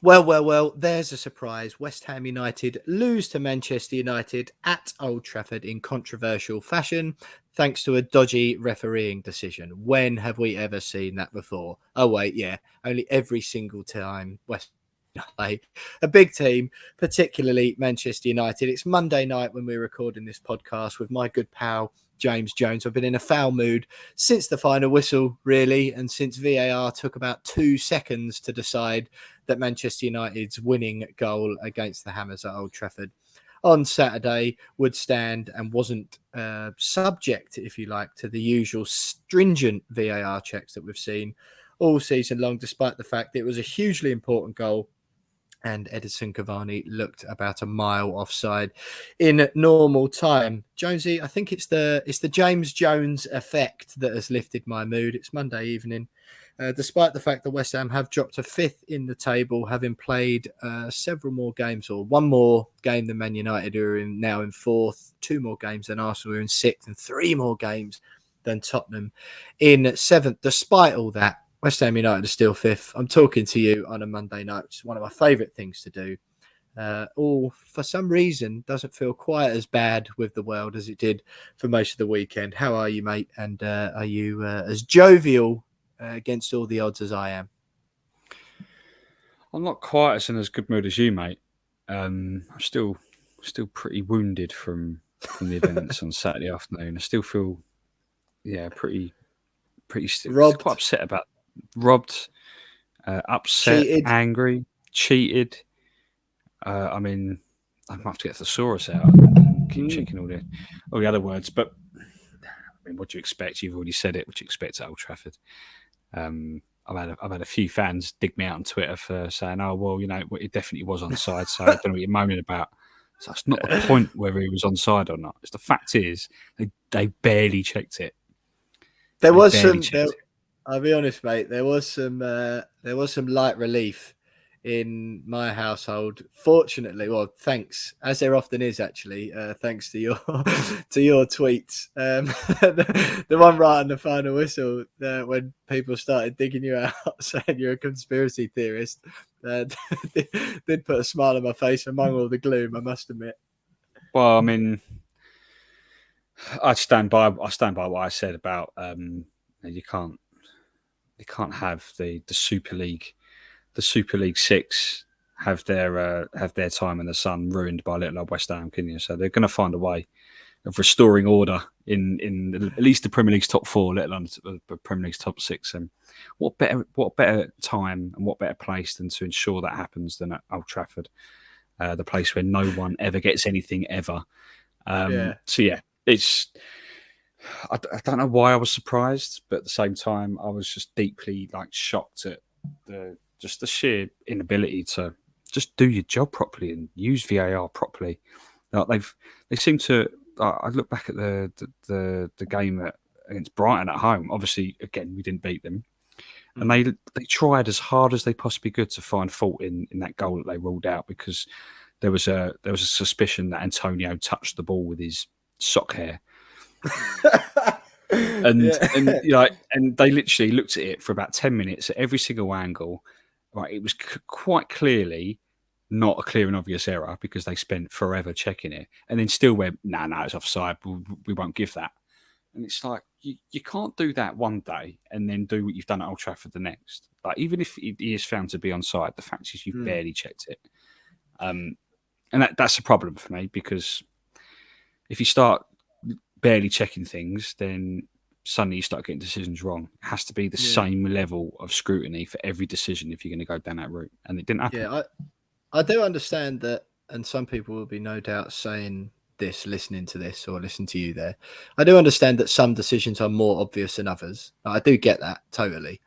Well, there's a surprise. West Ham United lose to Manchester United at Old Trafford in controversial fashion, thanks to a dodgy refereeing decision. When have we ever seen that before? Oh, wait, yeah. Only every single time West Ham play a big team, particularly Manchester United. It's Monday night when we're recording this podcast with my good pal, James Jones. I've been in a foul mood since the final whistle, really, and since VAR took about 2 seconds to decide that Manchester United's winning goal against the Hammers at Old Trafford on Saturday would stand and wasn't subject, if you like, to the usual stringent VAR checks that we've seen all season long, despite the fact it was a hugely important goal and Edison Cavani looked about a mile offside in normal time. Jonesy, I think it's the James Jones effect that has lifted my mood. It's Monday evening. Despite the fact that West Ham have dropped to 5th in the table, having played several more games, or one more game than Man United, who are now in 4th, 2 more games than Arsenal, who are in 6th, and 3 more games than Tottenham in 7th. Despite all that, West Ham United are still 5th. I'm talking to you on a Monday night, which is one of my favourite things to do. All, for some reason, doesn't feel quite as bad with the world as it did for most of the weekend. How are you, mate? And are you as jovial against all the odds as I am? I'm not quite as in as good mood as you, mate. I'm still pretty wounded from the events on Saturday afternoon. I still feel, pretty Robbed. quite upset about robbed, upset, Cheated. angry, cheated. I mean, I might have to get the thesaurus out and keep checking all the other words. But I mean, what do you expect? You've already said it. What do you expect at Old Trafford? I've had a few fans dig me out on Twitter for saying, "Oh, well, it definitely was onside." So I don't know what you're moaning about. So it's not the point whether he was onside or not. It's the fact is they barely checked it. There was some. I'll be honest, mate. There was some light relief in my household. Fortunately, well, thanks, as there often is actually, thanks to your tweets. The one right on the final whistle, when people started digging you out, saying you're a conspiracy theorist, did put a smile on my face among all the gloom, I must admit. Well, I mean, I stand by what I said about you can't have the Super League. The Super League 6 have their time in the sun ruined by little old West Ham, can you? So they're going to find a way of restoring order in at least the Premier League's top 4, let alone the Premier League's top 6. And what better time and what better place than to ensure that happens than at Old Trafford, the place where no one ever gets anything ever. So yeah, it's. I don't know why I was surprised, but at the same time, I was just deeply shocked at the sheer inability to just do your job properly and use VAR properly. They seem to. I look back at the game against Brighton at home. Obviously, again, we didn't beat them, and they tried as hard as they possibly could to find fault in that goal that they ruled out, because there was a suspicion that Antonio touched the ball with his sock hair. and they literally looked at it for about 10 minutes at every single angle. Right, it was quite clearly not a clear and obvious error, because they spent forever checking it, and then still went, no, it's offside. We won't give that. And it's like, you can't do that one day and then do what you've done at Old Trafford the next. Like, even if he is found to be onside, the fact is you've barely checked it. And that's a problem for me, because if you start barely checking things, then suddenly you start getting decisions wrong. It has to be the same level of scrutiny for every decision if you're going to go down that route. And it didn't happen. Yeah, I do understand that, and some people will be no doubt saying this, listening to this, or listen to you there. I do understand that some decisions are more obvious than others. I do get that totally.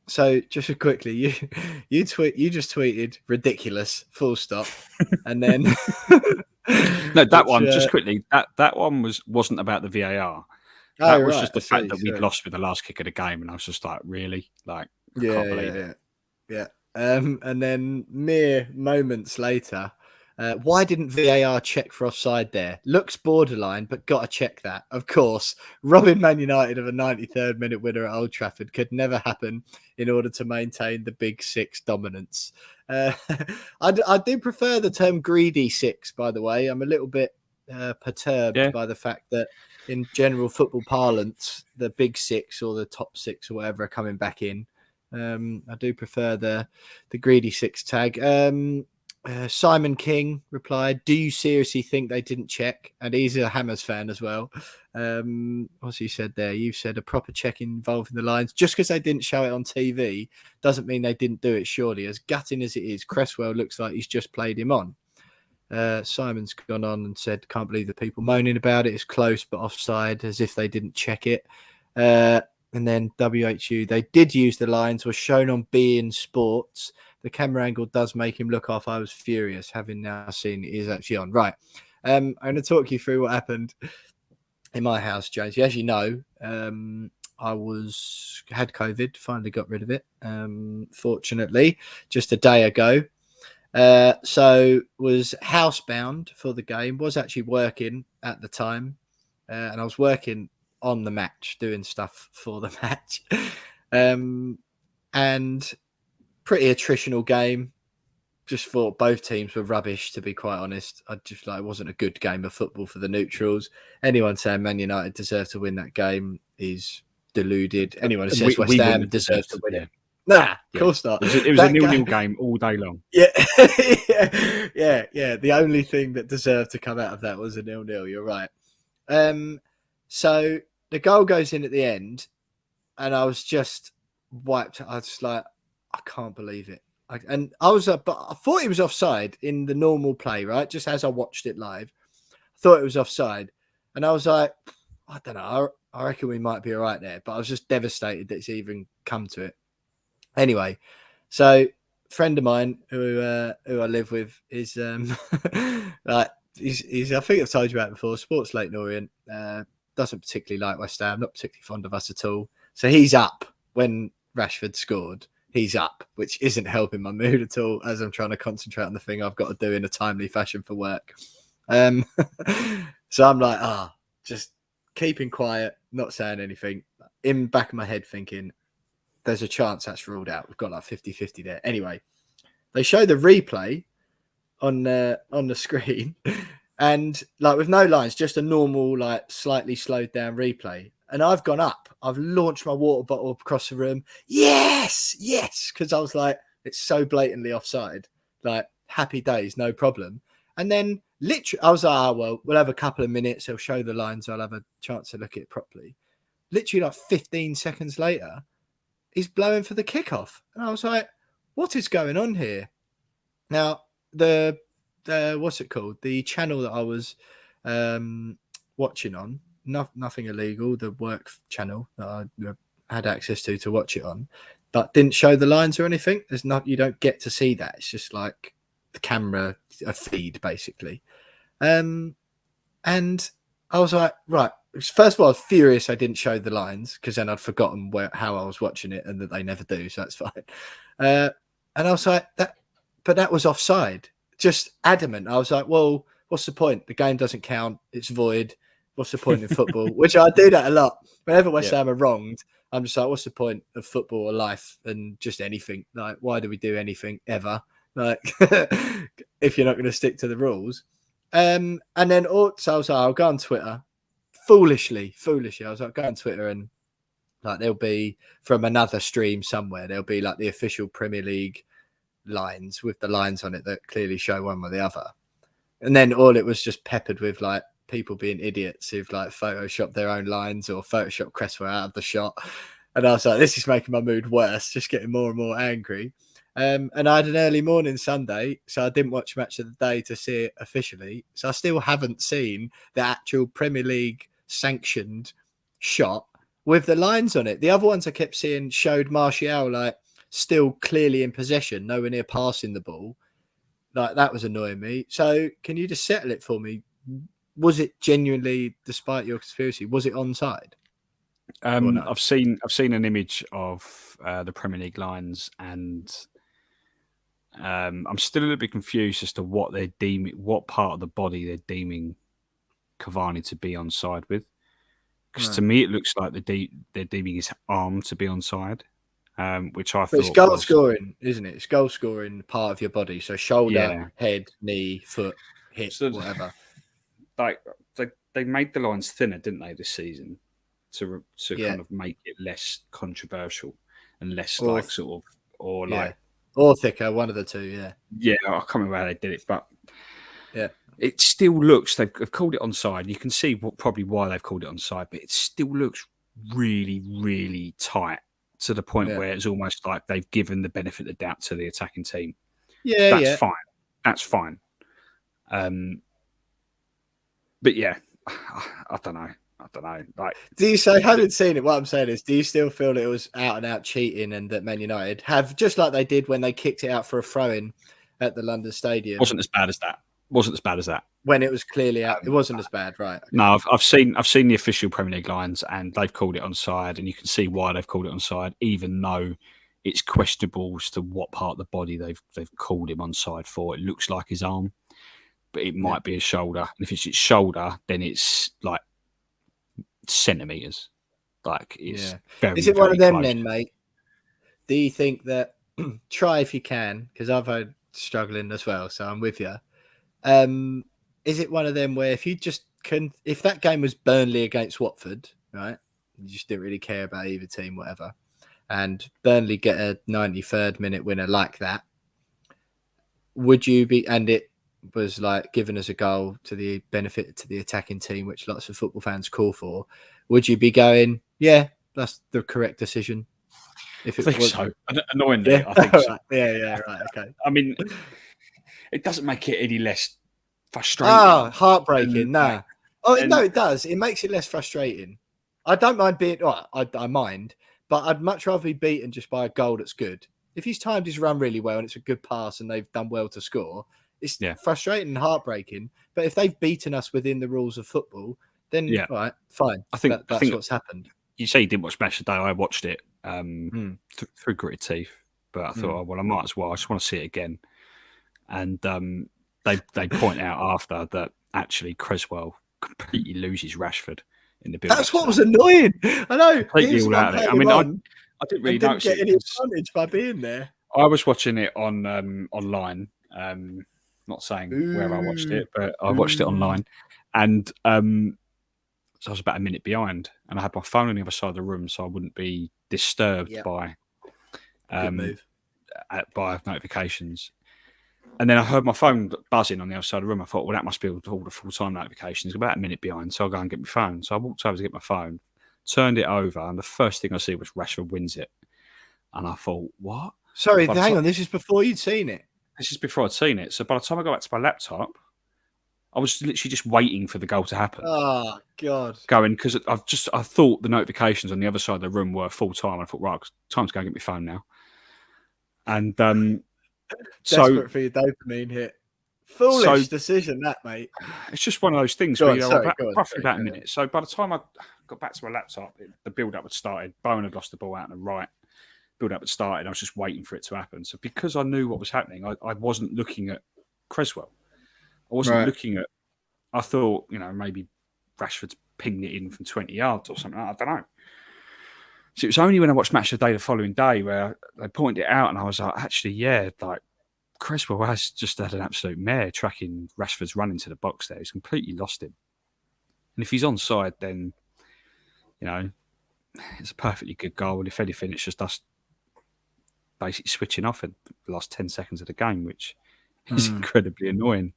So just quickly, you just tweeted ridiculous, full stop, and then no, that one just quickly. That one wasn't about the VAR. That was just the fact that we'd lost with the last kick of the game, and I was just like, really, I can't believe it. Yeah. And then mere moments later, Why didn't VAR check for offside there? Looks borderline, but got to check that. Of course, robbing Man United of a 93rd minute winner at Old Trafford could never happen in order to maintain the Big Six dominance. I do prefer the term greedy six, by the way. I'm a little bit perturbed by the fact that in general football parlance, the Big Six or the top six or whatever are coming back in. I do prefer the greedy six tag. Simon King replied, "Do you seriously think they didn't check?" And he's a Hammers fan as well. What's he said there? You've said a proper check involving the lines. Just because they didn't show it on TV doesn't mean they didn't do it, surely. As gutting as it is, Cresswell looks like he's just played him on. Simon's gone on and said, "Can't believe the people moaning about it. It's close, but offside, as if they didn't check it." And then WHU, they did use the lines, was shown on beIN Sports. The camera angle does make him look off. I was furious, having now seen it is actually on. Right. I'm going to talk you through what happened in my house, James. As you know, I had COVID, finally got rid of it, fortunately, just a day ago. So was housebound for the game, was actually working at the time, and I was working on the match, doing stuff for the match, and pretty attritional game. Just thought both teams were rubbish, to be quite honest. I just it wasn't a good game of football for the neutrals. Anyone saying Man United deserve to win that game is deluded. Anyone who says West Ham deserves to win it. Nah, of course not. It was a 0-0 game all day long. Yeah. Yeah. The only thing that deserved to come out of that was a 0-0. You're right. So the goal goes in at the end, and I was just wiped. I was like, I can't believe it. But I thought it was offside in the normal play, right? Just as I watched it live, I thought it was offside, and I was like, I don't know. I reckon we might be all right there, but I was just devastated that it's even come to it. Anyway, so a friend of mine who I live with is he's I think I've told you about it before. Sports Leyton Orient, doesn't particularly like West Ham, not particularly fond of us at all. So he's up when Rashford scored. He's up, which isn't helping my mood at all as I'm trying to concentrate on the thing I've got to do in a timely fashion for work. So I'm like, just keeping quiet, not saying anything. In the back of my head thinking, there's a chance that's ruled out. We've got like 50-50 there. Anyway, they show the replay on the screen and with no lines, just a normal, slightly slowed down replay. And I've gone up. I've launched my water bottle across the room. Yes. Because I was like, it's so blatantly offside. Happy days, no problem. And then literally, I was like, well, we'll have a couple of minutes. They'll show the lines. I'll have a chance to look at it properly. Literally 15 seconds later, he's blowing for the kickoff. And I was like, what is going on here? Now, the what's it called? The channel that I was watching on, nothing illegal, the work channel that I had access to watch it on, but didn't show the lines or anything. You don't get to see that. It's just like the camera, a feed basically. And I was like, right. First of all, I was furious I didn't show the lines because then I'd forgotten how I was watching it and that they never do, so that's fine. And I was like, that was offside. Just adamant. I was like, well, what's the point? The game doesn't count. It's void. What's the point in football? Which I do that a lot. Whenever West Ham are wronged, I'm just like, what's the point of football or life and just anything? Why do we do anything ever? If you're not going to stick to the rules. And then so I was like, I'll go on Twitter. Foolishly, I was like, go on Twitter and there'll be from another stream somewhere, there'll be the official Premier League lines with the lines on it that clearly show one or the other. And then all it was just peppered with people being idiots who've photoshopped their own lines or photoshopped Cresswell out of the shot. And I was like, this is making my mood worse, just getting more and more angry. And I had an early morning Sunday, so I didn't watch Match of the Day to see it officially. So I still haven't seen the actual Premier League sanctioned shot with the lines on it. The other ones I kept seeing showed Martial still clearly in possession, nowhere near passing the ball. That was annoying me. So can you just settle it for me? Was it genuinely, despite your conspiracy, was it onside? No? I've seen an image of the Premier League lines, and I'm still a little bit confused as to what part of the body they're deeming Cavani to be onside with. Because to me, it looks like they're deeming his arm to be onside, which I But it's thought goal was scoring, isn't it? It's goal scoring part of your body. So shoulder, yeah. head, knee, foot, hip, So whatever. like they made the lines thinner, didn't they, this season to Yeah. kind of make it less controversial and less Or like sort of or yeah. like Or thicker, one of the two, yeah. yeah. I can't remember how they did it, but Yeah. it still looks they've called it onside. You can see probably why they've called it onside, but it still looks really, really tight to the point Yeah. where it's almost like they've given the benefit of the doubt to the attacking team. Yeah, That's yeah. fine. That's fine. But yeah, I don't know. Like, Do you say, having seen it, what I'm saying is, do you still feel that it was out and out cheating and that Man United have, just like they did when they kicked it out for a throw-in at the London Stadium? wasn't as bad as that. Wasn't as bad as that. When it was clearly out. It wasn't as bad, right? Okay. No, I've seen the official Premier League lines, and they've called it onside, and you can see why they've called it onside, even though it's questionable as to what part of the body they've called him onside for. It looks like his arm, but it might be his shoulder. And if it's his shoulder, then it's like centimeters. Like it's very. Is it one very of them close. then, mate? Do you think that try if you can, because I've had struggling as well, so I'm with you. Is it one of them where if you just can, if that game was Burnley against Watford, right? You just didn't really care about either team, whatever, and Burnley get a 93rd minute winner like that, would you be? And it was like given as a goal to the benefit to the attacking team, which lots of football fans call for. Would you be going, yeah, that's the correct decision? If it I think was so. Annoyingly, yeah, I think so. yeah, right, okay. I mean, it doesn't make it any less frustrating. Heartbreaking. Nah. No, and- it does. It makes it less frustrating. I don't mind being. Oh, I mind, but I'd much rather be beaten just by a goal that's good. If he's timed his run really well and it's a good pass and they've done well to score, it's frustrating and heartbreaking. But if they've beaten us within the rules of football, then all right, fine. I think that's what's happened. You say you didn't watch Match of the Day. I watched it through gritted teeth, but I thought, oh, well, I might as well. I just want to see it again. And they point out after that actually Creswell completely loses Rashford in the build. That's what was annoying. I know. Completely all out of it. I mean, I didn't really didn't notice get it. any advantage by being there. I was watching it on online. Not saying where I watched it, but I watched it online, and so I was about a minute behind, and I had my phone on the other side of the room, so I wouldn't be disturbed by notifications. And then I heard my phone buzzing on the other side of the room. I thought, well, that must be all the full-time notifications. About a minute behind, so I'll go and get my phone. So I walked over to get my phone, turned it over, and the first thing I see was Rashford wins it. And I thought, what? Sorry, hang on. This is before you'd seen it. This is before I'd seen it. So by the time I got back to my laptop, I was literally just waiting for the goal to happen. Oh, God. Going, because I thought the notifications on the other side of the room were full-time. I thought, right, time to go and get my phone now. And desperate for your dopamine hit. Foolish decision, that, mate. It's just one of those things where roughly about a minute. So by the time I got back to my laptop, the build-up had started. Bowen had lost the ball out on the right. Build-up had started. I was just waiting for it to happen. So because I knew what was happening, I wasn't looking at Creswell. I wasn't looking at. I thought, maybe Rashford's pinged it in from 20 yards or something. I don't know. So it was only when I watched Match of the Day the following day where they pointed it out, and I was like, actually, yeah, like Creswell has just had an absolute mare tracking Rashford's run into the box there. He's completely lost him. And if he's onside, then, it's a perfectly good goal. And if anything, it's just us basically switching off in the last 10 seconds of the game, which is incredibly annoying.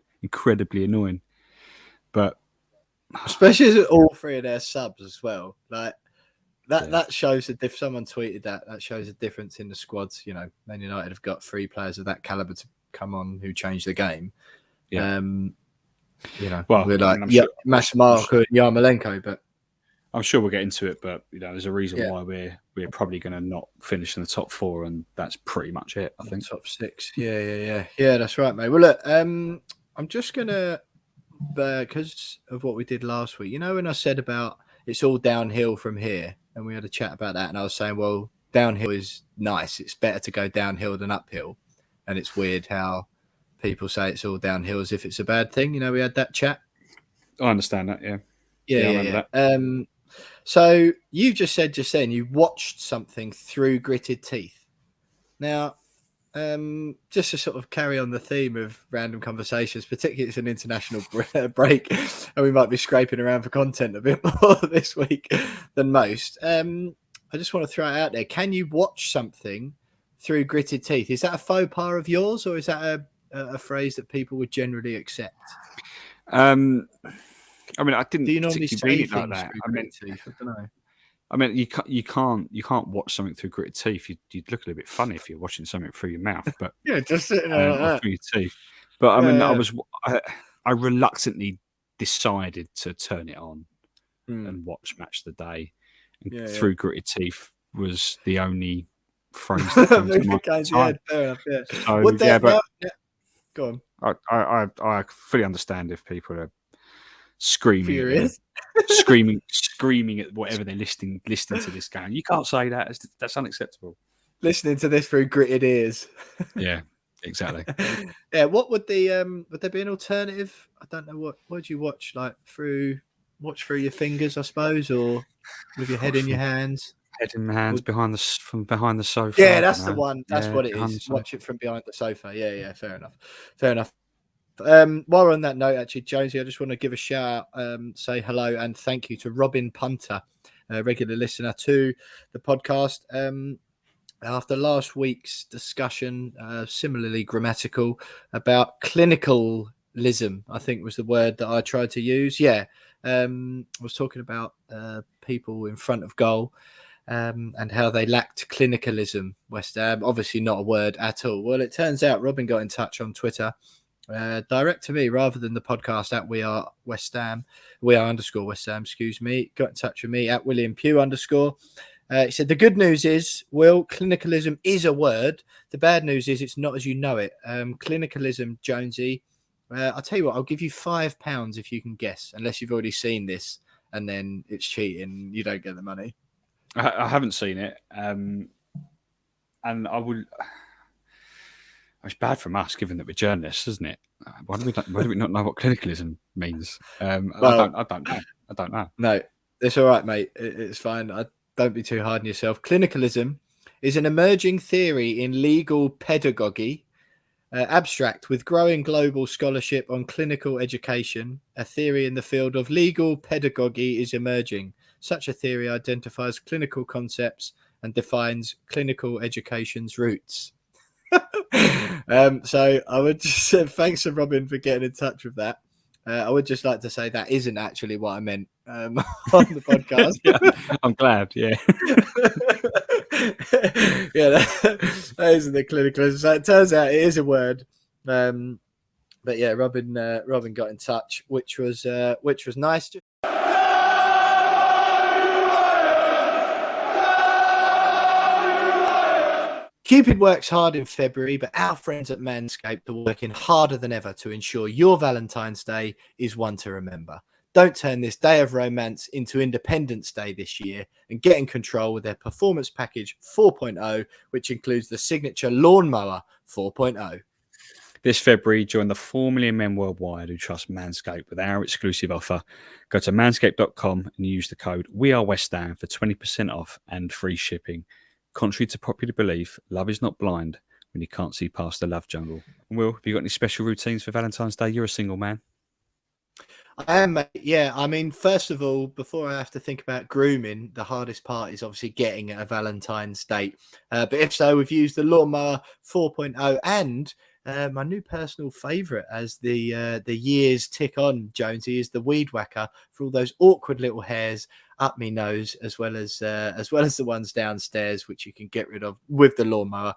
But especially as all three of their subs as well. Like that shows that if someone tweeted that shows a difference in the squads. Man United have got 3 players of that caliber to come on who change the game. Yeah. We're like Masmarko and Yarmolenko, but I'm sure we'll get into it. But there's a reason why we're probably going to not finish in the top 4, and that's pretty much it. I think top 6. Yeah. That's right, mate. Well, look, I'm just gonna because of what we did last week. When I said about it's all downhill from here, and we had a chat about that, and I was saying, well, downhill is nice. It's better to go downhill than uphill. and it's weird how people say it's all downhill as if it's a bad thing. You know, we had that chat. I understand that. Yeah. Yeah, I remember that. So you just said just then you watched something through gritted teeth. Now, just to sort of carry on the theme of random conversations, particularly it's an international break, and we might be scraping around for content a bit more this week than most. I just want to throw it out there. Can you watch something through gritted teeth? Is that a faux pas of yours, or is that a phrase that people would generally accept? I mean, I didn't Do you normally particularly say mean it like things that. through I mean, gritted teeth? I don't know. I mean, you can't watch something through gritted teeth. You'd look a little bit funny if you're watching something through your mouth, but Yeah, just sitting there like or that. through your teeth. But I mean, Yeah. I reluctantly decided to turn it on Hmm. and watch Match of the Day, and Yeah, through gritted teeth was the only phrase that came to mind. Yeah, fair enough. Yeah. So Would yeah, that but now? Go on. I fully understand if people are screaming at Furious. screaming at whatever they're listening to this game. You can't say that. That's unacceptable. Listening to this through gritted ears. Yeah, exactly. Yeah. What would would there be an alternative? I don't know. What would you watch, like watch through your fingers, I suppose, or with your head in your hands? Head in my hands from behind the sofa. Yeah, I that's don't the know. one. That's Yeah, what it behind the is. sofa. Watch it from behind the sofa. Yeah. Fair enough. Fair enough. While we're on that note, actually, Jonesy, I just want to give a shout out, say hello and thank you to Robin Punter, a regular listener to the podcast. After last week's discussion, similarly grammatical, about clinicalism, I think was the word that I tried to use. Yeah, I was talking about people in front of goal and how they lacked clinicalism. West Ham, obviously not a word at all. Well, it turns out Robin got in touch on Twitter. Direct to me rather than the podcast at we are West Ham, we are _ West Ham, excuse me. Got in touch with me at William Pugh _ he said, the good news is, Will, clinicalism is a word. The bad news is it's not as you know it. Clinicalism, Jonesy, I'll tell you what, I'll give you £5 if you can guess, unless you've already seen this and then it's cheating. You don't get the money. I haven't seen it. And I would. It's bad from us, given that we're journalists, isn't it? Why do we not know what clinicalism means? Well, I don't know. No, it's all right, mate. It's fine. Don't be too hard on yourself. Clinicalism is an emerging theory in legal pedagogy, abstract with growing global scholarship on clinical education. A theory in the field of legal pedagogy is emerging. Such a theory identifies clinical concepts and defines clinical education's roots. So I would just say thanks to Robin for getting in touch with that. I would just like to say that isn't actually what I meant on the podcast. Yeah, I'm glad. Yeah, yeah, that isn't the clinical. So it turns out it is a word. But yeah, Robin got in touch, which was nice. Cupid works hard in February, but our friends at Manscaped are working harder than ever to ensure your Valentine's Day is one to remember. Don't turn this day of romance into Independence Day this year and get in control with their Performance Package 4.0, which includes the signature Lawnmower 4.0. This February, join the 4 million men worldwide who trust Manscaped with our exclusive offer. Go to manscaped.com and use the code WeAreWestHam for 20% off and free shipping. Contrary to popular belief, love is not blind when you can't see past the love jungle. Will, have you got any special routines for Valentine's Day? You're a single man. I am, mate. Yeah. I mean, first of all, before I have to think about grooming, the hardest part is obviously getting a Valentine's date. But if so, we've used the Lawnmower 4.0 and my new personal favourite as the years tick on, Jonesy, is the Weed Whacker for all those awkward little hairs up my nose, as well as the ones downstairs, which you can get rid of with the Lawnmower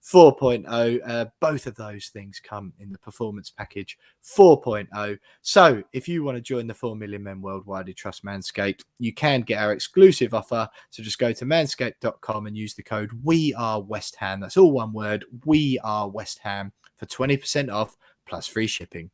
4.0. Both of those things come in the Performance Package 4.0. So if you want to join the 4 million men worldwide who trust Manscaped, you can get our exclusive offer. So just go to manscaped.com and use the code WeAreWestHam. That's all one word, WeAreWestHam, for 20% off plus free shipping.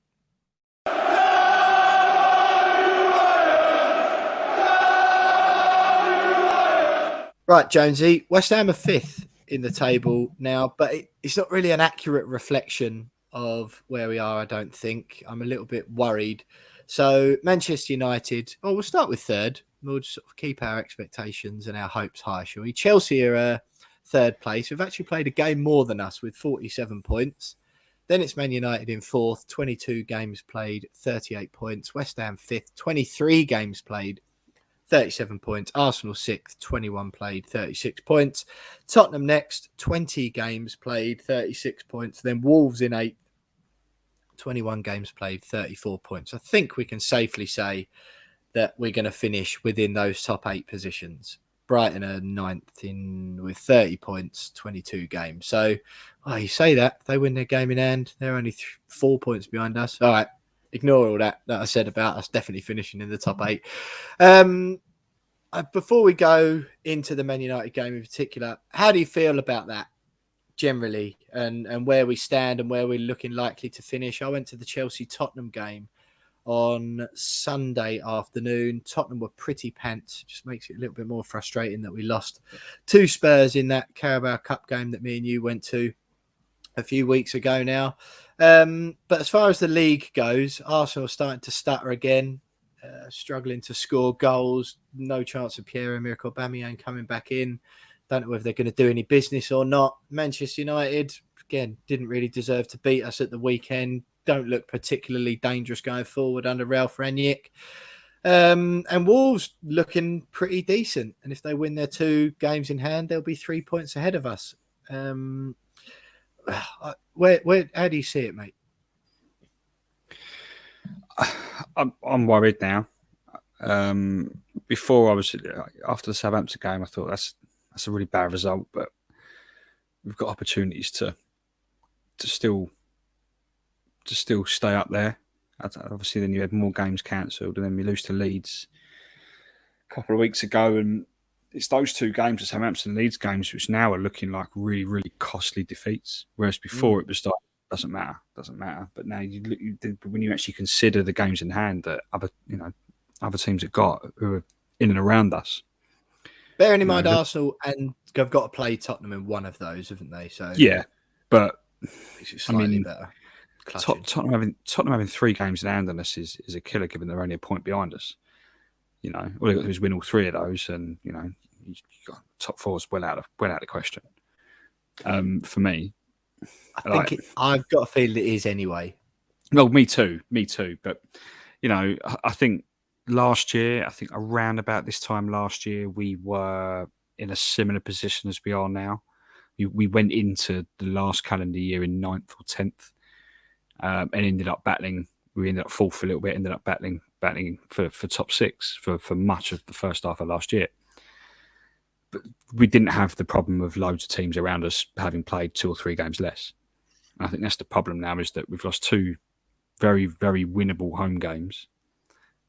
Right, Jonesy, West Ham are 5th in the table now, but it's not really an accurate reflection of where we are, I don't think. I'm a little bit worried. So Manchester United, well, we'll start with third. We'll just sort of keep our expectations and our hopes high, shall we? Chelsea are third place. We've actually played a game more than us with 47 points. Then it's Man United in fourth, 22 games played, 38 points. West Ham fifth, 23 games played, 37 points. Arsenal sixth, 21 played, 36 points. Tottenham next, 20 games played, 36 points. Then Wolves in eighth, 21 games played, 34 points. I think we can safely say that we're going to finish within those top 8 positions. Brighton are ninth with 30 points, 22 games. So, you say that. If they win their game in hand, they're only 4 points behind us. All right. Ignore all that I said about us definitely finishing in the top 8. Before we go into the Man United game in particular, how do you feel about that generally and where we stand and where we're looking likely to finish? I went to the Chelsea-Tottenham game on Sunday afternoon. Tottenham were pretty pants. It just makes it a little bit more frustrating that we lost to Spurs in that Carabao Cup game that me and you went to a few weeks ago now. But as far as the league goes, Arsenal are starting to stutter again, struggling to score goals. No chance of Pierre-Emerick Aubameyang coming back in. Don't know whether they're going to do any business or not. Manchester United, again, didn't really deserve to beat us at the weekend. Don't look particularly dangerous going forward under Ralph Rangnick. And Wolves looking pretty decent. And if they win their 2 games in hand, they'll be 3 points ahead of us. How do you see it, mate? I'm worried now. Before after the Southampton game, I thought that's a really bad result, but we've got opportunities to still stay up there. Obviously, then you had more games cancelled, and then we lose to Leeds a couple of weeks ago, and it's those 2 games, the Southampton and Leeds games, which now are looking like really, really costly defeats. Whereas before it was like, doesn't matter. But now when you actually consider the games in hand that other teams have got who are in and around us. Bearing in mind, Arsenal and have got to play Tottenham in one of those, haven't they? So yeah, but it's slightly better. Tottenham having 3 games in hand on us is a killer, given they're only a point behind us. All they've got to do is win all 3 of those, and you got top 4 is well out of the question. For me, I think I've got a feeling it is anyway. Well, me too. But I think last year, around about this time last year, we were in a similar position as we are now. We went into the last calendar year in 9th or 10th, and ended up battling. We ended up 4th a little bit. Ended up battling for top 6 for much of the first half of last year. But we didn't have the problem of loads of teams around us having played 2 or 3 games less. And I think that's the problem now, is that we've lost 2 very, very winnable home games.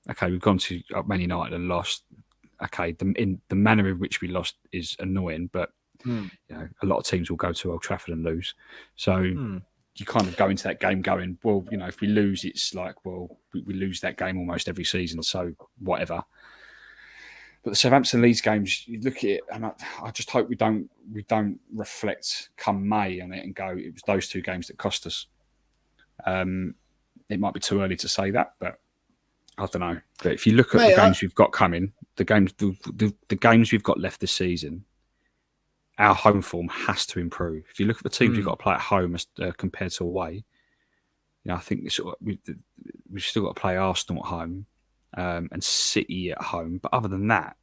Okay, we've gone to Man United and lost. Okay, in the manner in which we lost is annoying, but a lot of teams will go to Old Trafford and lose. So you kind of go into that game going, well, if we lose, it's like, well, we lose that game almost every season, so whatever. But the Southampton Leeds games, you look at it, and I just hope we don't reflect come May on it and go, it was those 2 games that cost us. It might be too early to say that, but I don't know. But if you look at the games we've got coming, the games we've got left this season, our home form has to improve. If you look at the teams we've got to play at home compared to away, I think we've still got to play Arsenal at home and City at home. But other than that,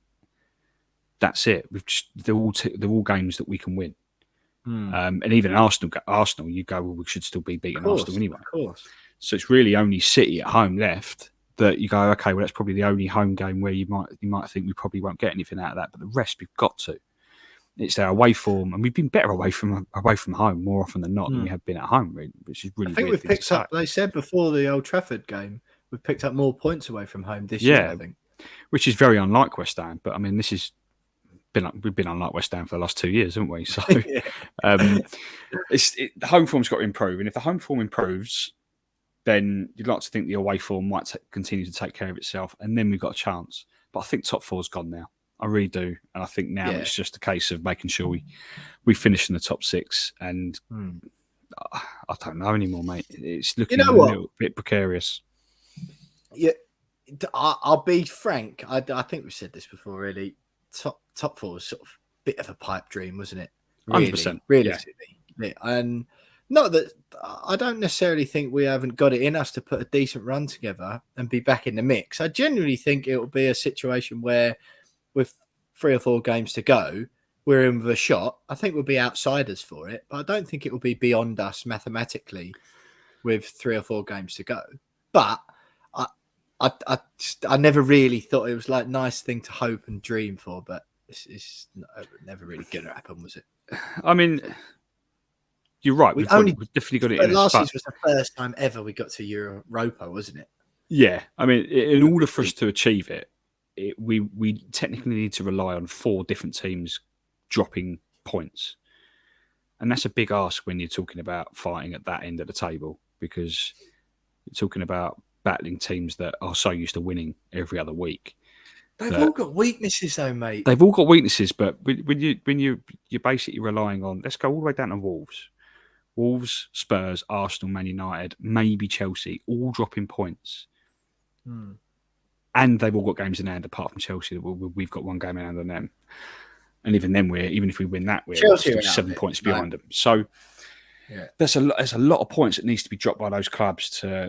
that's it. They're all games that we can win. And even Arsenal, you go, well, we should still be beating Arsenal anyway. Of course. So it's really only City at home left that you go, okay, well, that's probably the only home game where you might think we probably won't get anything out of that. But the rest we've got to. It's our away form, and we've been better away from home more often than not than we have been at home, which is really. I think we've picked up. They said before the Old Trafford game, we've picked up more points away from home this year. I think, which is very unlike West Ham. But I mean, we've been unlike West Ham for the last 2 years, haven't we? So, the home form's got to improve, and if the home form improves, then you'd like to think the away form might continue to take care of itself, and then we've got a chance. But I think top 4's gone now. I really do. And I think now Yeah. it's just a case of making sure we finish in the top 6. And I don't know anymore, mate. It's looking a little bit precarious. Yeah, I'll be frank. I think we said this before. Really, top four was sort of a bit of a pipe dream, wasn't it? Really, 100%, realistically, yeah. And not that I don't necessarily think we haven't got it in us to put a decent run together and be back in the mix. I genuinely think it will be a situation where, with 3 or 4 games to go, we're in with a shot. I think we'll be outsiders for it, but I don't think it will be beyond us mathematically with 3 or 4 games to go. But I never really thought it was like a nice thing to hope and dream for, but it's never really going to happen, was it? I mean, you're right. We've definitely got it in last us. season was the first time ever we got to Europa, wasn't it? Yeah. I mean, in order for us to achieve it, we technically need to rely on 4 different teams dropping points. And that's a big ask when you're talking about fighting at that end of the table, because you're talking about battling teams that are so used to winning every other week. They've all got weaknesses, though, mate. They've all got weaknesses, but when you're basically relying on, let's go all the way down to Wolves, Spurs, Arsenal, Man United, maybe Chelsea, all dropping points, and they've all got games in hand. Apart from Chelsea, we've got 1 game in hand on them, and even then, even if we win that, we're still 7 points behind them. So there's a lot of points that needs to be dropped by those clubs to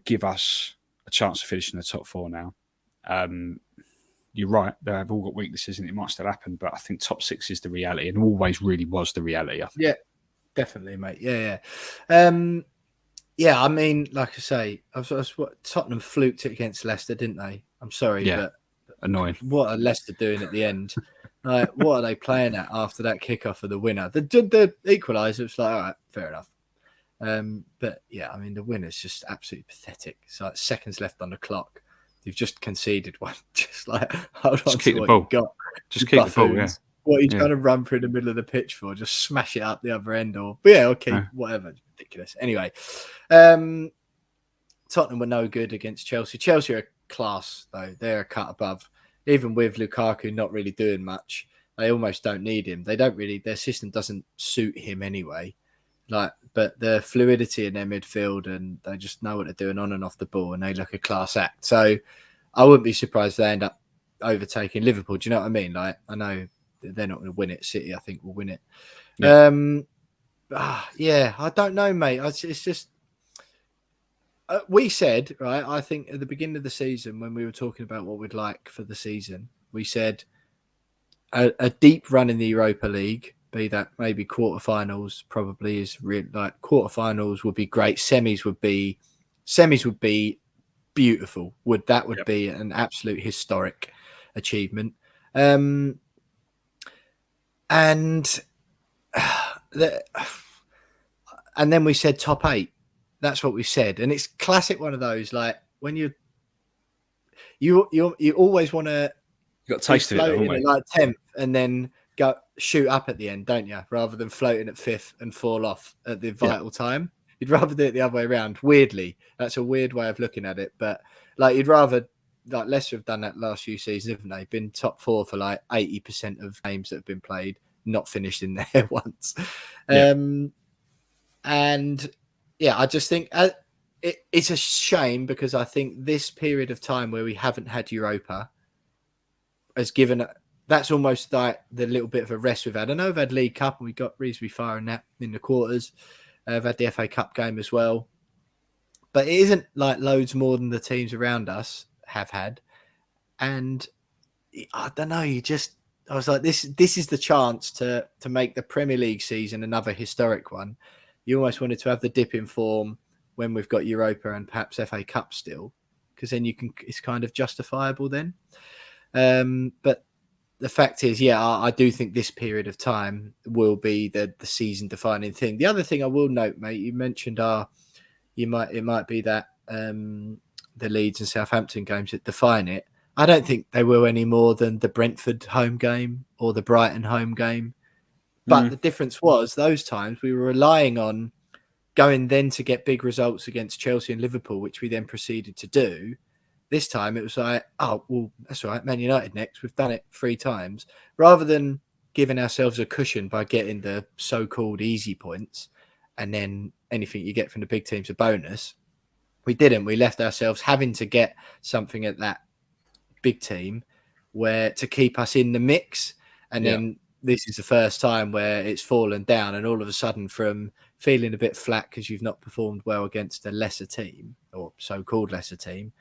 give us a chance to finish in the top 4 now. You're right, they've all got weaknesses and it might still happen, but I think top 6 is the reality and always really was the reality, I think. Yeah, definitely, mate. Yeah. I mean, like I say, Tottenham fluked it against Leicester, didn't they? I'm sorry, but annoying. What are Leicester doing at the end? Like, what are they playing at after that kickoff of the winner? The equaliser, it's like, all right, fair enough. But yeah, I mean, the winner's just absolutely pathetic. It's like seconds left on the clock. You've just conceded one. Just like, hold on to what you've got. Just keep the ball, yeah. What are you trying to run through the middle of the pitch for? Just smash it up the other end, whatever. Ridiculous. Anyway, Tottenham were no good against Chelsea. Chelsea are class, though. They're a cut above. Even with Lukaku not really doing much, they almost don't need him. Their system doesn't suit him anyway. But the fluidity in their midfield, and they just know what they're doing on and off the ball, and they look a class act. So I wouldn't be surprised if they end up overtaking Liverpool. Do you know what I mean? Like, I know they're not going to win it. City, I think, will win it. Yeah. I don't know, mate. It's just we said, right, I think at the beginning of the season when we were talking about what we'd like for the season, we said a deep run in the Europa League, be that maybe quarterfinals probably is really, like, quarterfinals would be great. Semis would be beautiful. Would be an absolute historic achievement. And then we said top 8. That's what we said, and it's classic one of those, like, when you always want to. You got a taste of it, haven't we? Like 10th, and then go shoot up at the end, don't you? Rather than floating at 5th and fall off at the vital time. You'd rather do it the other way around. Weirdly, that's a weird way of looking at it, but like, you'd rather, like, Leicester have done that last few seasons, haven't they? Been top 4 for like 80% of games that have been played, not finished in there once. And yeah, I just think it's a shame, because I think this period of time where we haven't had Europa has given, that's almost like the little bit of a rest we've had. I know we've had League Cup and we got reasonably far in that in the quarters. I've had the FA Cup game as well, but it isn't like loads more than the teams around us have had. And I don't know, I was like, this is the chance to make the Premier League season another historic one. You almost wanted to have the dip in form when we've got Europa and perhaps FA Cup still, because then it's kind of justifiable then. But the fact is, I do think this period of time will be the season defining thing. The other thing I will note, mate, you mentioned it might be that the Leeds and Southampton games that define it. I don't think they will any more than the Brentford home game or the Brighton home game. But the difference was, those times we were relying on going then to get big results against Chelsea and Liverpool, which we then proceeded to do. This time it was like, oh, well, that's all right. Man United next. We've done it 3 times. Rather than giving ourselves a cushion by getting the so-called easy points and then anything you get from the big team's a bonus, we didn't. We left ourselves having to get something at that big team where to keep us in the mix. And then this is the first time where it's fallen down, and all of a sudden from feeling a bit flat because you've not performed well against a lesser team or so-called lesser team,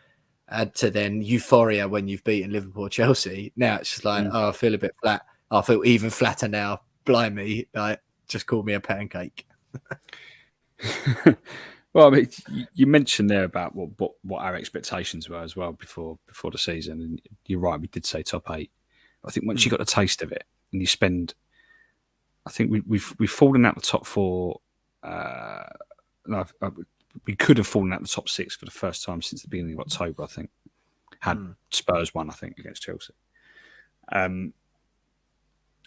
to then euphoria when you've beaten Liverpool or Chelsea. Now it's just like, oh, I feel a bit flat. I feel even flatter now. Blimey, like, just call me a pancake. Well, I mean, you mentioned there about what our expectations were as well before the season, and you're right. We did say top 8. I think once you got a taste of it, and you spend, I think we've fallen out the top 4. We could have fallen out the top 6 for the first time since the beginning of October. I think had Spurs won, I think, against Chelsea, and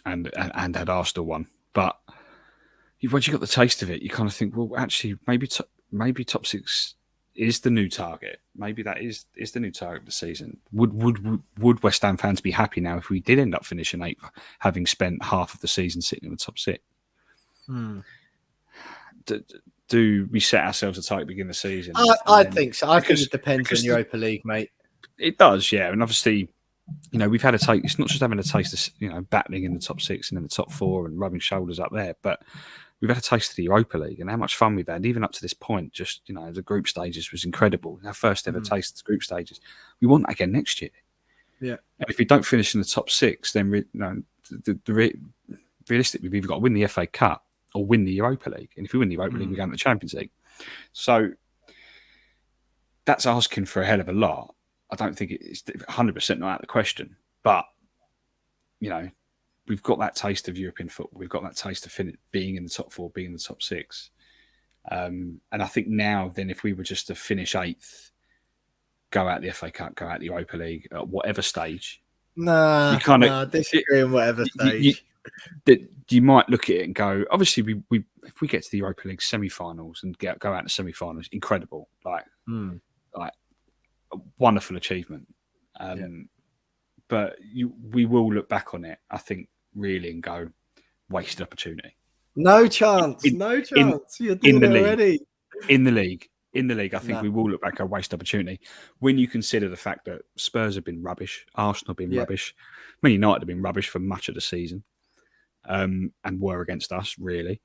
had Arsenal won. But once you got the taste of it, you kind of think, well, actually, maybe top 6 is the new target. Maybe that is the new target of the season. Would West Ham fans be happy now if we did end up finishing 8th, having spent half of the season sitting in the top 6? Do we set ourselves a target beginning of the season? I think so. I think it depends on Europa League, mate. It does, yeah. And obviously, we've had a taste. It's not just having a taste of, battling in the top 6 and in the top 4 and rubbing shoulders up there, but we've had a taste of the Europa League and how much fun we've had, even up to this point. Just, the group stages was incredible. Our first ever taste of the group stages. We want that again next year. Yeah. And if we don't finish in the top 6, then realistically, we've either got to win the FA Cup or win the Europa League. And if we win the Europa League, we go into the Champions League. So that's asking for a hell of a lot. I don't think it's 100% not out of the question. But, we've got that taste of European football. We've got that taste of being in the top 4, being in the top 6. And I think now, then, if we were just to finish 8th, go out the FA Cup, go out the Europa League, at whatever stage. I disagree on whatever stage. You might look at it and go, obviously, we if we get to the Europa League semi-finals and go out to semi-finals, incredible, like a wonderful achievement. But we will look back on it, I think, really, and go, wasted opportunity. No chance. You're doing it already. In the league, I think we will look back at wasted opportunity when you consider the fact that Spurs have been rubbish, Arsenal have been rubbish, Man United have been rubbish for much of the season, and were against us, really.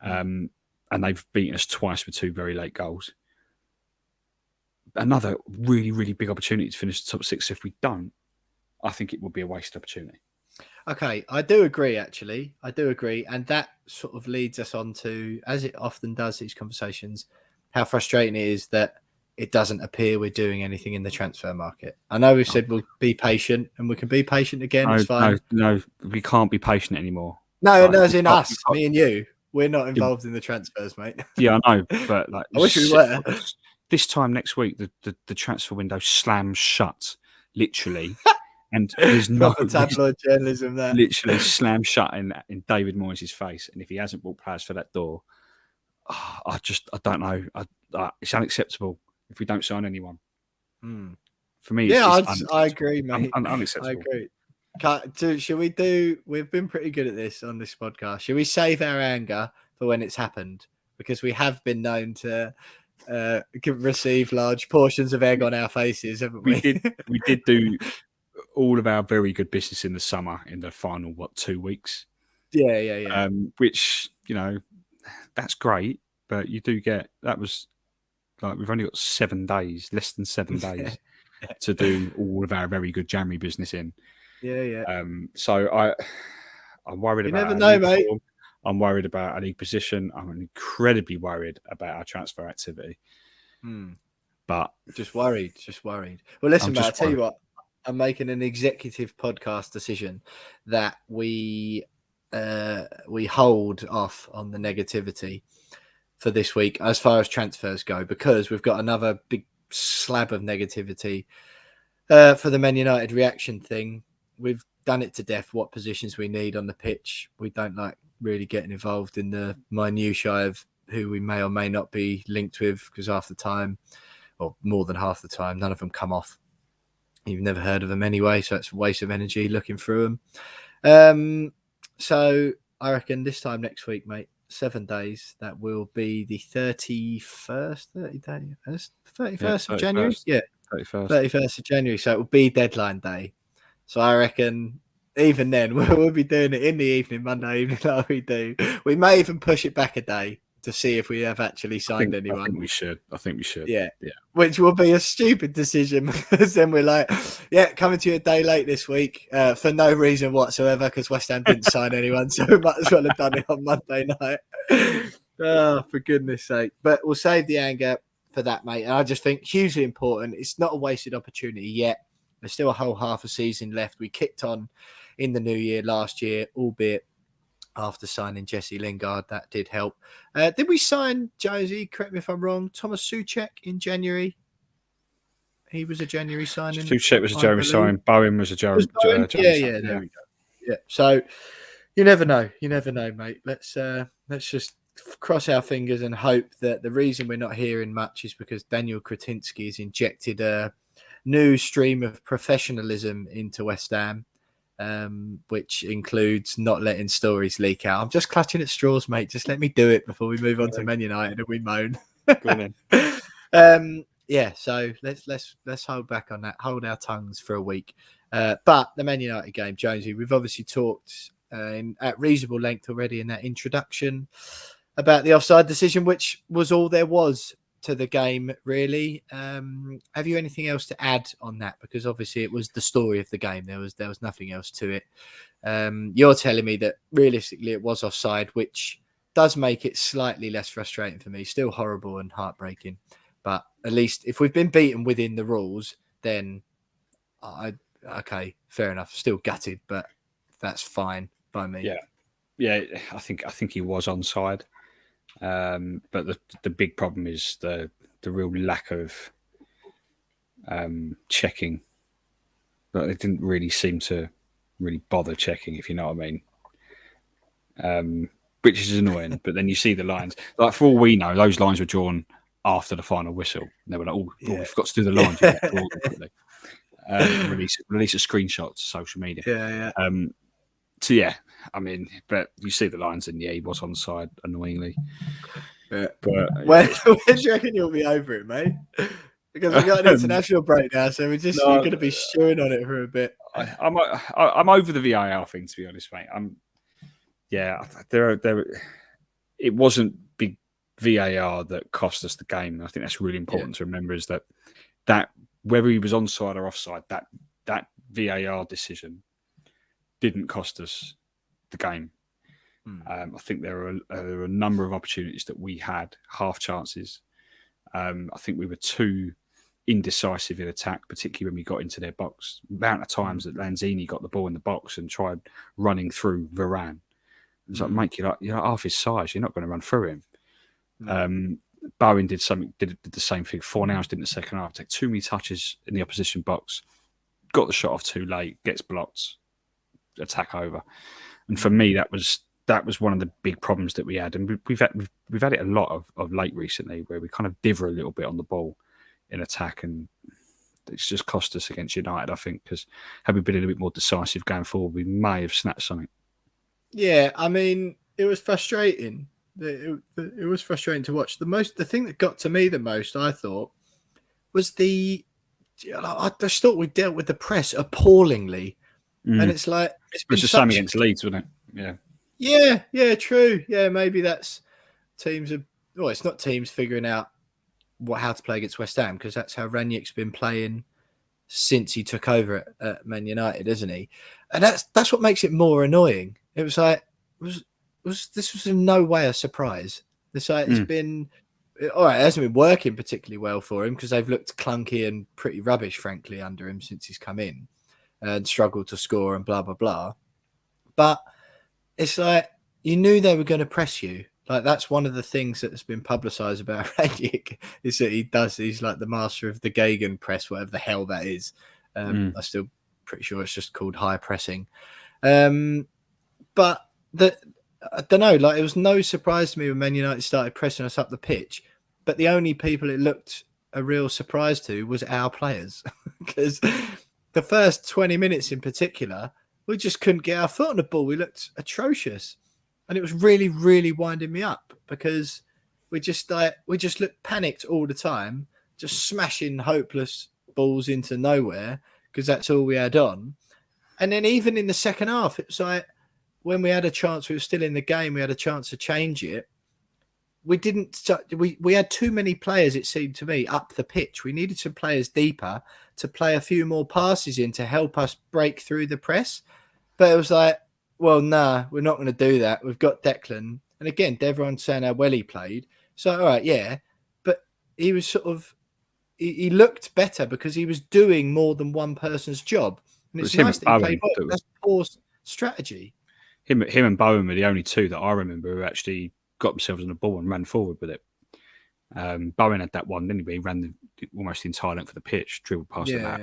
And they've beaten us twice with 2 very late goals. Another really, really big opportunity to finish the top 6. If we don't, I think it will be a wasted opportunity. Okay, I do agree, actually. I do agree. And that sort of leads us on to, as it often does, these conversations, how frustrating it is that it doesn't appear we're doing anything in the transfer market. I know we've said we'll be patient, and we can be patient again. It's fine. No, we can't be patient anymore. No, as in us, me and you. We're not involved in the transfers, mate. Yeah, I know, but I wish we were. This time next week, the transfer window slams shut, literally. And there's no tabloid journalism there. Literally slam shut in David Moyes' face. And if he hasn't brought players for that door, I don't know. It's unacceptable if we don't sign anyone. For me, I agree, mate. Unacceptable. I agree. Should we do? We've been pretty good at this on this podcast. Should we save our anger for when it's happened? Because we have been known to receive large portions of egg on our faces, haven't we? We did do all of our very good business in the summer in the final 2 weeks. Yeah. Which, that's great, but you do get, that was like, we've only got 7 days, less than 7 days to do all of our very good January business in. Yeah. So I'm worried about. You never know, mate. Form. I'm worried about our league position. I'm incredibly worried about our transfer activity. But just worried. Well, listen, mate, I'll tell you what. I'm making an executive podcast decision that we hold off on the negativity for this week as far as transfers go, because we've got another big slab of negativity for the Man United reaction thing. We've done it to death. What positions we need on the pitch. We don't like really getting involved in the minutiae of who we may or may not be linked with, because half the time, or more than half the time, none of them come off You've never heard of them anyway, so it's a waste of energy looking through them. So I reckon this time next week, mate, 7 days, that will be the 31st, 31st of January? Yeah, 31st of January. So it will be deadline day. So I reckon even then we'll be doing it in the evening, Monday evening, like we do. We may even push it back a day to see if we have actually signed anyone. I think we should. Yeah. Which will be a stupid decision because then we're like, yeah, coming to you a day late this week for no reason whatsoever because West Ham didn't sign anyone. So we might as well have done it on Monday night. Oh, for goodness sake. But we'll save the anger for that, mate. And I just think hugely important. It's not a wasted opportunity yet. There's still a whole half a season left. We kicked on in the new year last year, albeit after signing Jesse Lingard. That did help. Did we sign, Josie, correct me if I'm wrong, Thomas Souček in January? He was a January signing. Souček was a January signing. Bowen was a January signing. Yeah, there we go. Yeah. So you never know. You never know, mate. Let's just cross our fingers and hope that the reason we're not hearing much is because Daniel Kretinsky has injected a new stream of professionalism into West Ham, which includes not letting stories leak out. I'm just clutching at straws, mate. Just let me do it before we move on to Man United and we moan. Yeah, so let's hold back on that. Hold our tongues for a week. But the Man United game, Jonesy, we've obviously talked at reasonable length already in that introduction about the offside decision, which was all there was to the game, really. Have you anything else to add on that? Because obviously it was the story of the game. There was nothing else to it. You're telling me that realistically it was offside, which does make it slightly less frustrating for me. Still horrible and heartbreaking. But at least if we've been beaten within the rules, then okay, fair enough. Still gutted, but that's fine by me. Yeah. I think he was onside. But the big problem is the real lack of checking. But they didn't really seem to really bother checking, if you know what I mean. Which is annoying. But then you see the lines. Like for all we know, those lines were drawn after the final whistle. And they were like, we forgot to do the lines. Release a screenshot to social media. Yeah. So yeah, I mean, but you see the lines, and he was onside, annoyingly. Yeah. But when do you reckon you'll be over it, mate? Because we've got an international break now, so you're going to be stewing on it for a bit. I'm over the VAR thing, to be honest, mate. It wasn't big VAR that cost us the game. And I think that's really important to remember is that whether he was onside or offside, that VAR decision didn't cost us the game. I think there are a number of opportunities that we had, half chances. I think we were too indecisive in attack, particularly when we got into their box. The amount of times that Lanzini got the ball in the box and tried running through Varane. It's like, mate, you're half his size. You're not going to run through him. No. Bowen did the same thing. Fornals did in the second half. Take too many touches in the opposition box. Got the shot off too late. Gets blocked. Attack over. And for me, that was one of the big problems that we had. And we've had it a lot of late recently, where we kind of diver a little bit on the ball in attack, and it's just cost us against United, I think, because had we been a little bit more decisive going forward, we may have snatched something. Yeah, I mean, it was frustrating. It was frustrating to watch. The thing that got to me the most, I thought, was I just thought we dealt with the press appallingly. And it's like it's the same against Leeds, wasn't it? Yeah, true. Yeah, maybe that's teams it's not teams figuring out how to play against West Ham, because that's how Ranić's been playing since he took over at Man United, isn't he? And that's what makes it more annoying. It was like this was in no way a surprise. It's like it's been all right. It hasn't been working particularly well for him because they've looked clunky and pretty rubbish, frankly, under him since he's come in and struggled to score and blah blah blah. But it's like you knew they were going to press you. Like that's one of the things that's been publicised about Ranić is that he's like the master of the Gegen press, whatever the hell that is. I'm still pretty sure it's just called high pressing. But I don't know, like it was no surprise to me when Man United started pressing us up the pitch. But the only people it looked a real surprise to was our players, because the first 20 minutes in particular, we just couldn't get our foot on the ball. We looked atrocious. And it was really, really winding me up because we just looked panicked all the time, just smashing hopeless balls into nowhere because that's all we had on. And then even in the second half, it was like when we had a chance, we were still in the game, we had a chance to change it. We didn't. We had too many players, it seemed to me, up the pitch. We needed some players deeper to play a few more passes in to help us break through the press. But it was like, well, nah, we're not going to do that. We've got Declan. And again, Devron's saying how well he played. So, all right, yeah. But he was sort of, he looked better because he was doing more than one person's job. And it's nice that he played well. That's poor strategy. Him and Bowen were the only two that I remember who actually got themselves on the ball and ran forward with it. Bowen had that one, didn't he? He ran almost the entire length of the pitch, dribbled past about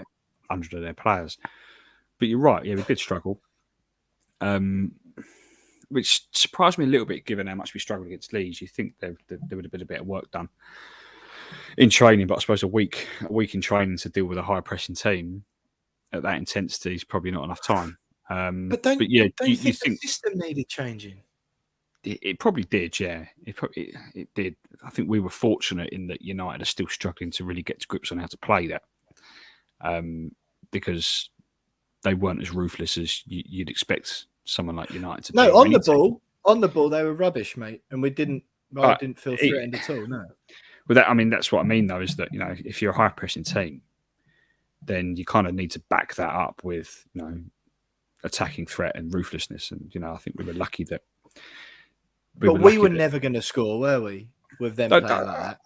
100 of their players. But you're right, yeah, we did struggle. Which surprised me a little bit given how much we struggled against Leeds. You think there would have been a bit of work done in training, but I suppose a week in training to deal with a high pressing team at that intensity is probably not enough time. But you think the system needed changing? It probably did, yeah. It did. I think we were fortunate in that United are still struggling to really get to grips on how to play that, because they weren't as ruthless as you'd expect someone like United to be. No, on the ball, they were rubbish, mate, and I didn't feel threatened at all. No. Well, that's what I mean, though, is that if you're a high pressing team, then you kind of need to back that up with attacking threat and ruthlessness, and I think we were lucky that. We were never going to score, were we? With them playing like that.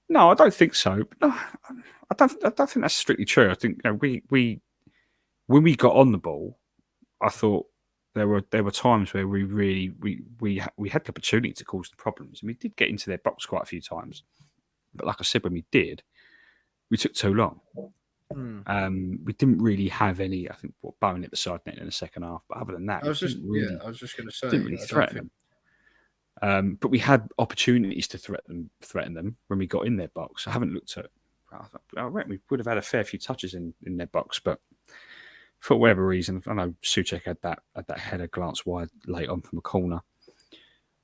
No, I don't think so. No, I don't think that's strictly true. I think we when we got on the ball, I thought there were times where we had the opportunity to cause the problems, and we did get into their box quite a few times. But like I said, when we did, we took too long. We didn't really have any. I think Bowen hit the side net in the second half, but other than that, I was just going to say, didn't really threaten them. But we had opportunities to threaten them when we got in their box. I haven't looked at. I reckon we would have had a fair few touches in their box, but for whatever reason, I know Souček had that header glance wide late on from a corner.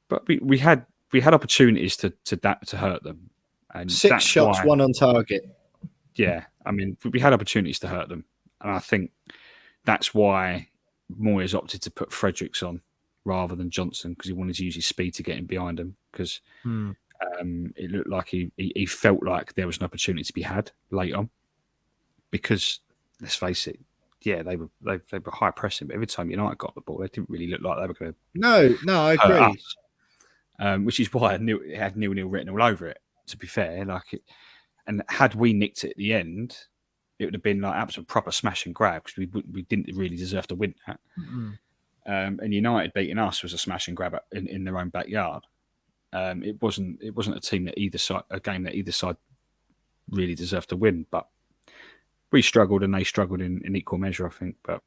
But we had opportunities to hurt them. And 6 shots, 1 on target. Yeah, I mean, we had opportunities to hurt them, and I think that's why Moyes opted to put Fredericks on rather than Johnson, because he wanted to use his speed to get in behind him, because it looked like he felt like there was an opportunity to be had late on. Because let's face it, yeah, they were high pressing, but every time United got the ball, they didn't really look like they were going to. No, I agree. Which is why it had 0-0 written all over it. To be fair, and had we nicked it at the end, it would have been like absolute proper smash and grab, because we didn't really deserve to win that. And United beating us was a smash and grab in their own backyard. It wasn't a team a game that either side really deserved to win, but we struggled and they struggled in equal measure, I think. But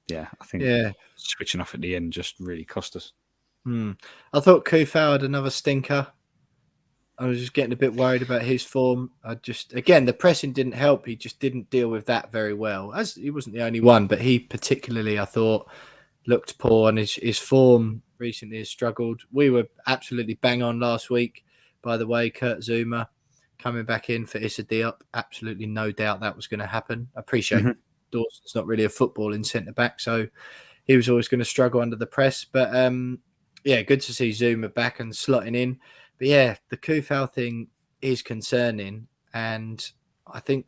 yeah, I think switching off at the end just really cost us. I thought Kufau had another stinker. I was just getting a bit worried about his form. Again, the pressing didn't help. He just didn't deal with that very well. As he wasn't the only one, but he particularly, I thought, looked poor, and his form recently has struggled. We were absolutely bang on last week, by the way. Kurt Zouma coming back in for Issa Diop. Absolutely no doubt that was going to happen. I appreciate Dawson's not really a footballing centre-back, so he was always going to struggle under the press. But, good to see Zouma back and slotting in. But yeah, the Kufau thing is concerning, and I think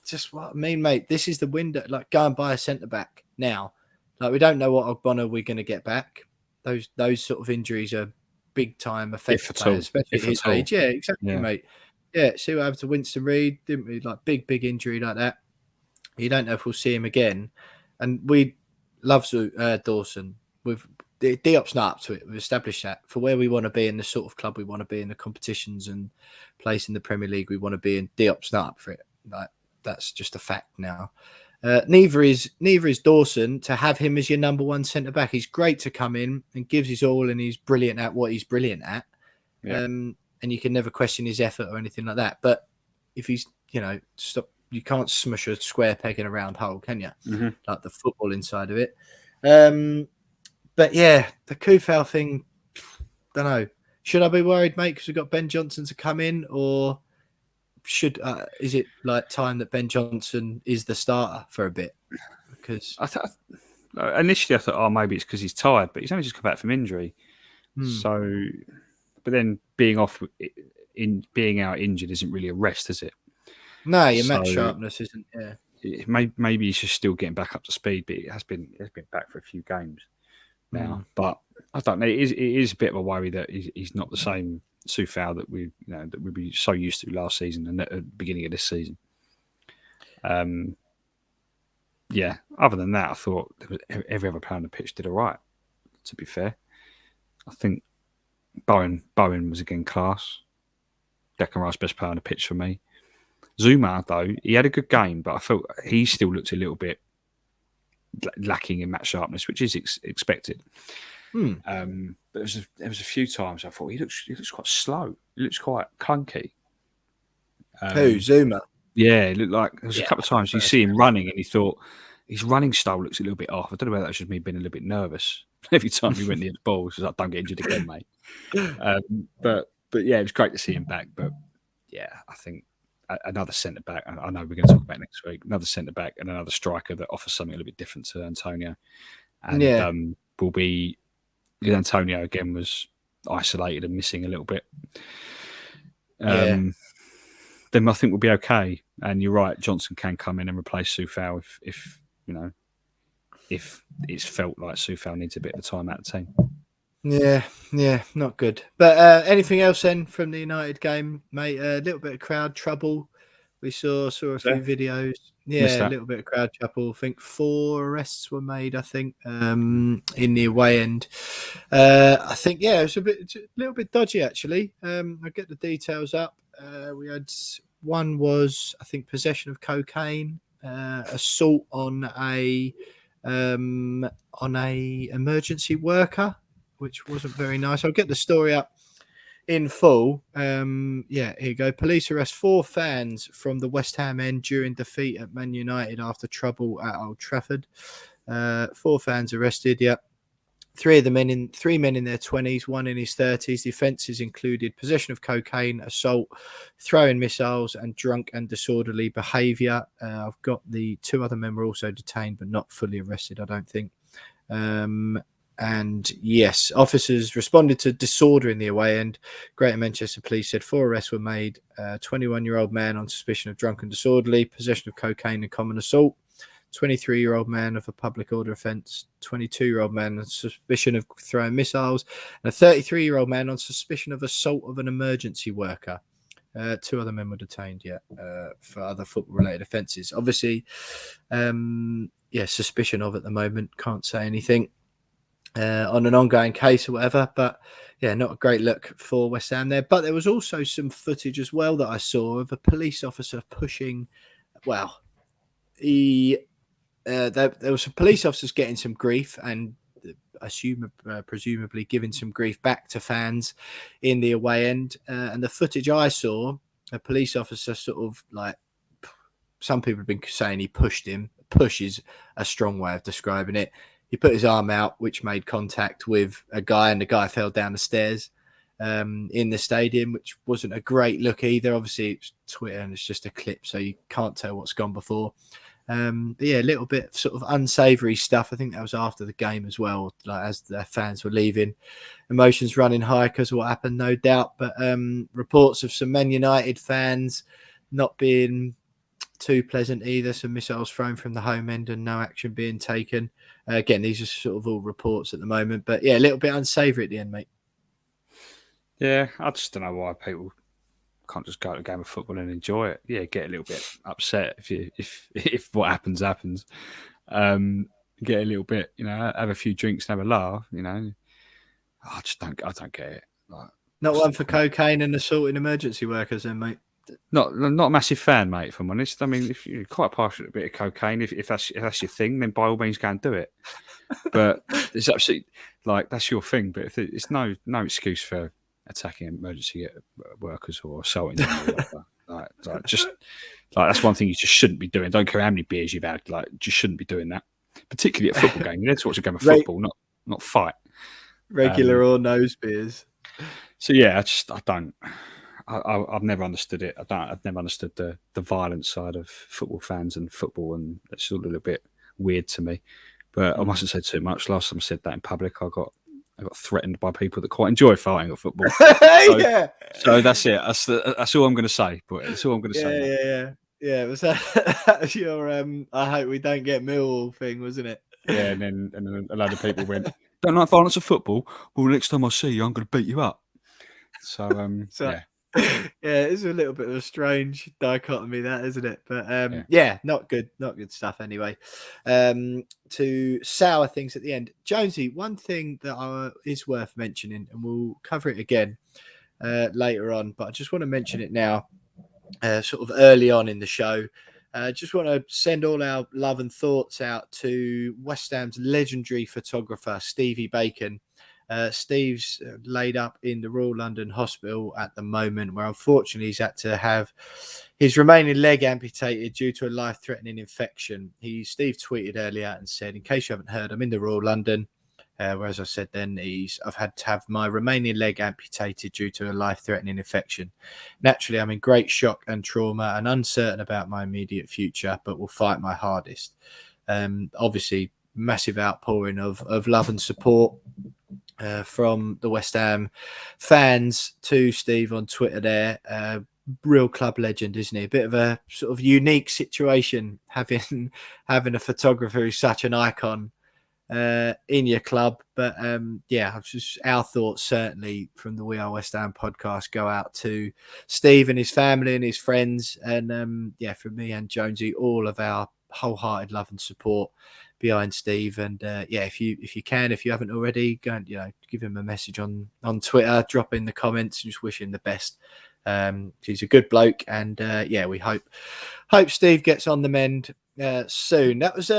just what I mean, mate. This is the window. Like, go and buy a centre back now. Like, we don't know what Ogbonna we're going to get back. Those sort of injuries are big time affect players, especially at his age. Yeah, exactly, mate. Yeah, see what happened to Winston Reid, didn't we? Like big injury like that. You don't know if we'll see him again. And we love Dawson. Diop's not up to it. We've established that. For where we want to be in the sort of club we want to be in, the competitions and place in the Premier League we want to be in, Diop's not up for it. Like, that's just a fact now. Neither is Dawson. To have him as your number one centre back, he's great to come in and gives his all, and he's brilliant at what he's brilliant at. And you can never question his effort or anything like that. But if he's stop you can't smush a square peg in a round hole, can you? Mm-hmm. Like the football inside of it. But yeah, the Kufal thing, don't know. Should I be worried, mate, because we've got Ben Johnson to come in, or is it like time that Ben Johnson is the starter for a bit? Because Initially I thought, oh, maybe it's because he's tired, but he's only just come back from injury. So, but then being out injured isn't really a rest, is it? No, your match sharpness isn't. Yeah, maybe he's just still getting back up to speed, but it has been back for a few games now. But I don't know. It is a bit of a worry that he's not the same Sufal that we that we'd be so used to last season and at the beginning of this season. Yeah. Other than that, I thought every other player on the pitch did all right. To be fair, I think Bowen was again class. Declan Rice best player on the pitch for me. Zuma, though, he had a good game, but I felt he still looked a little bit lacking in match sharpness, which is expected. But there was a few times I thought he looks quite slow. He looks quite clunky. Who, Zuma? Yeah, it looked like there was a couple of times you see him running, and he thought his running style looks a little bit off. I don't know whether that was just me being a little bit nervous every time he went near the ball. So like, don't get injured again, mate. But yeah, it was great to see him back. But yeah, I think another centre back. I know we're going to talk about next week. Another centre back and another striker that offers something a little bit different to Antonio. And will be because Antonio again was isolated and missing a little bit. Then I think we'll be okay. And you're right, Johnson can come in and replace Sufal if it's felt like Sufal needs a bit of time out of the team. Yeah, not good. But anything else then from the United game, mate? A little bit of crowd trouble. We saw a few videos. Yeah, a little bit of crowd trouble. I think 4 arrests were made. I think in the away end. I think it was a little bit dodgy actually. I'll get the details up. We had one was I think possession of cocaine, assault on a emergency worker, which wasn't very nice. I'll get the story up in full. Here you go. Police arrest 4 fans from the West Ham end during defeat at Man United after trouble at Old Trafford. 4 fans arrested. Yeah. 3 men in their 20s, 1 in his 30s. The offences included possession of cocaine, assault, throwing missiles, and drunk and disorderly behaviour. I've got the 2 other men were also detained, but not fully arrested, I don't think. And yes, officers responded to disorder in the away end. Greater Manchester Police said 4 arrests were made. 21-year-old man on suspicion of drunk and disorderly, possession of cocaine and common assault. 23-year-old man of a public order offence, 22-year-old man on suspicion of throwing missiles, and a 33-year-old man on suspicion of assault of an emergency worker. 2 other men were detained for other football-related offences. Obviously, suspicion of at the moment. Can't say anything on an ongoing case or whatever, but yeah, not a great look for West Ham there. But there was also some footage as well that I saw of a police officer pushing. Well, there were some police officers getting some grief and presumably giving some grief back to fans in the away end. And the footage I saw, a police officer sort of like, some people have been saying he pushed him. Push is a strong way of describing it. He put his arm out, which made contact with a guy, and the guy fell down the stairs in the stadium, which wasn't a great look either. Obviously, it's Twitter and it's just a clip, so you can't tell what's gone before. But yeah, a little bit of sort of unsavoury stuff. I think that was after the game as well, like as the fans were leaving. Emotions running high because of what happened, no doubt. But reports of some Man United fans not being too pleasant either. Some missiles thrown from the home end and no action being taken. Again, these are sort of all reports at the moment. But yeah, a little bit unsavoury at the end, mate. Yeah, I just don't know why people can't just go to a game of football and enjoy it. Yeah, get a little bit upset if what happens. Get a little bit, have a few drinks and have a laugh. I don't get it. Like, not one for cocaine and assaulting emergency workers, then, mate. Not a massive fan, mate. If I'm honest, I mean, if you're quite partial to a bit of cocaine, if that's your thing, then by all means go and do it. But it's absolutely that's your thing. But it's no excuse for attacking emergency workers or assaulting them. Just that's one thing you just shouldn't be doing. Don't care how many beers you've had. Like, just shouldn't be doing that, particularly at a football game. You're there to watch a game of football, not fight. Regular or nose beers. So yeah, I don't. I've never understood it. I've never understood the violent side of football fans and football, and it's all a little bit weird to me. But I mustn't say too much. Last time I said that in public, I got threatened by people that quite enjoy fighting at football. So that's it. That's all I'm going to say. But that's all I'm going to say. Yeah. It was that was your I hope we don't get Millwall thing, wasn't it? Yeah, and then a load of people went, "Don't like violence at football? Well, next time I see you, I'm going to beat you up." So yeah. It's a little bit of a strange dichotomy, that, isn't it? But not good stuff anyway. To sour things at the end, Jonesy, one thing that is worth mentioning, and we'll cover it again later on, but I just want to mention it now, sort of early on in the show. Just want to send all our love and thoughts out to West Ham's legendary photographer, Stevie Bacon. Steve's laid up in the Royal London Hospital at the moment, where unfortunately he's had to have his remaining leg amputated due to a life-threatening infection. Steve tweeted earlier and said, "In case you haven't heard, I'm in the Royal London. Whereas I said then, I've had to have my remaining leg amputated due to a life-threatening infection. Naturally, I'm in great shock and trauma and uncertain about my immediate future, but will fight my hardest." Obviously, massive outpouring of love and support from the West Ham fans to Steve on Twitter there. Real club legend, isn't he? A bit of a sort of unique situation having a photographer who's such an icon in your club. But just our thoughts certainly from the We Are West Ham podcast go out to Steve and his family and his friends, and from me and Jonesy, all of our wholehearted love and support behind Steve. And if you haven't already, go and give him a message on Twitter, drop in the comments, and just wish him the best. He's a good bloke, and we hope Steve gets on the mend soon. That was